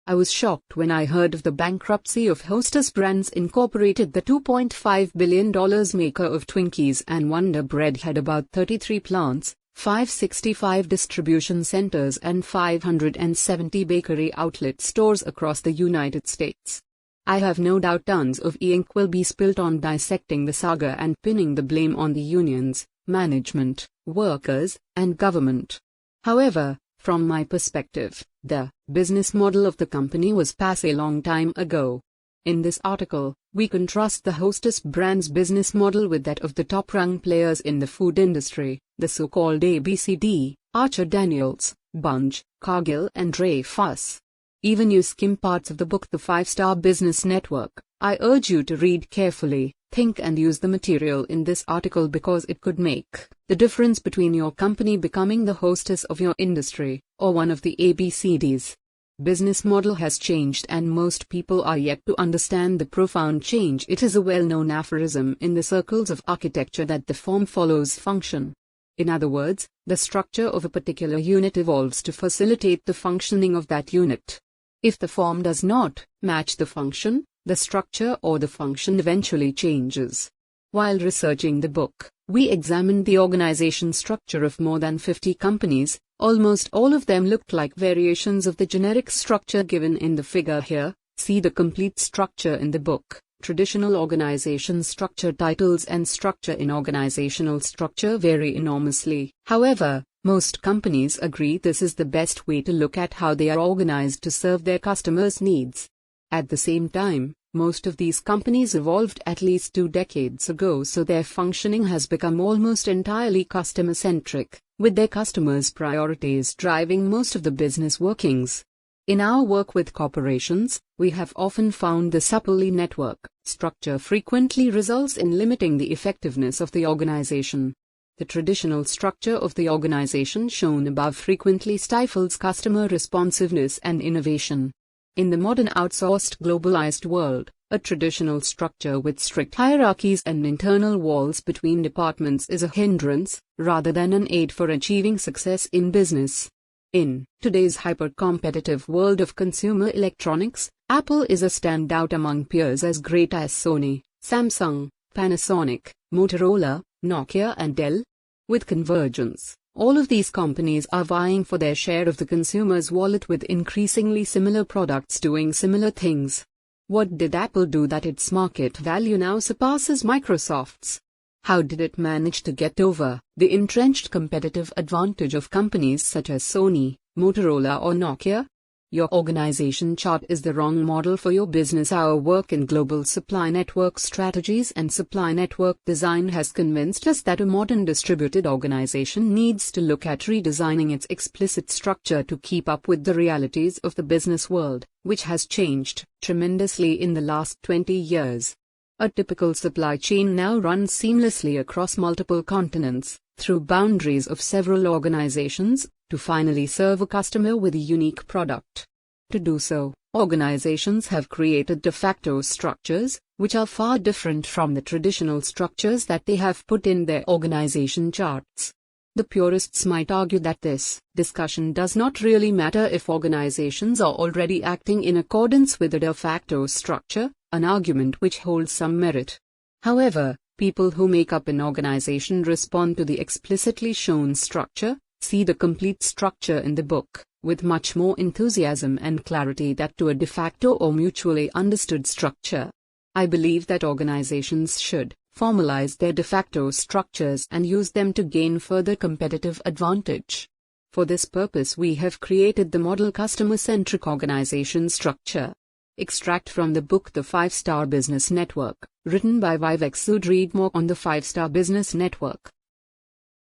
I was shocked when I heard of the bankruptcy of Hostess Brands Incorporated. The $2.5 billion maker of Twinkies and Wonder Bread had about 33 plants, 565 distribution centers and 570 bakery outlet stores across the United States. I have no doubt tons of ink will be spilt on dissecting the saga and pinning the blame on the unions, management, workers, and government. However, from my perspective, the business model of the company was passé a long time ago. In this article, we contrast the Hostess Brands business model with that of the top-rung players in the food industry, the so-called ABCD, Archer Daniels, Bunge, Cargill and Dreyfus. Even you skim parts of the book The 5-Star Business Network. I urge you to read carefully, think and use the material in this article because it could make the difference between your company becoming the hostess of your industry, or one of the ABCDs. Business model has changed and most people are yet to understand the profound change. It is a well-known aphorism in the circles of architecture that the form follows function. In other words, the structure of a particular unit evolves to facilitate the functioning of that unit. If the form does not match the function, the structure or the function eventually changes. While researching the book, we examined the organization structure of more than 50 companies. Almost all of them looked like variations of the generic structure given in the figure here. See the complete structure in the book. Traditional organization structure. Titles and structure in organizational structure vary enormously. However, most companies agree this is the best way to look at how they are organized to serve their customers' needs. At the same time, most of these companies evolved at least 2 decades ago, so their functioning has become almost entirely customer-centric, with their customers' priorities driving most of the business workings. In our work with corporations, we have often found the supplely network structure frequently results in limiting the effectiveness of the organization. The traditional structure of the organization shown above frequently stifles customer responsiveness and innovation. In the modern outsourced globalized world, a traditional structure with strict hierarchies and internal walls between departments is a hindrance, rather than an aid for achieving success in business. In today's hyper-competitive world of consumer electronics, Apple is a standout among peers as great as Sony, Samsung, Panasonic, Motorola, Nokia and Dell. With convergence, all of these companies are vying for their share of the consumer's wallet with increasingly similar products doing similar things. What did Apple do that its market value now surpasses Microsoft's? How did it manage to get over the entrenched competitive advantage of companies such as Sony, Motorola or Nokia? Your organization chart is the wrong model for your business. Our work in global supply network strategies and supply network design has convinced us that a modern distributed organization needs to look at redesigning its explicit structure to keep up with the realities of the business world, which has changed tremendously in the last 20 years. A typical supply chain now runs seamlessly across multiple continents, through boundaries of several organizations, to finally serve a customer with a unique product. To do so, organizations have created de facto structures, which are far different from the traditional structures that they have put in their organization charts. The purists might argue that this discussion does not really matter if organizations are already acting in accordance with a de facto structure, an argument which holds some merit. However, people who make up an organization respond to the explicitly shown structure, see the complete structure in the book, with much more enthusiasm and clarity than to a de facto or mutually understood structure. I believe that organizations should formalize their de facto structures and use them to gain further competitive advantage. For this purpose we have created the model customer-centric organization structure. Extract from the book The 5-Star Business Network, written by Vivek Sood. Read more on the 5-Star Business Network.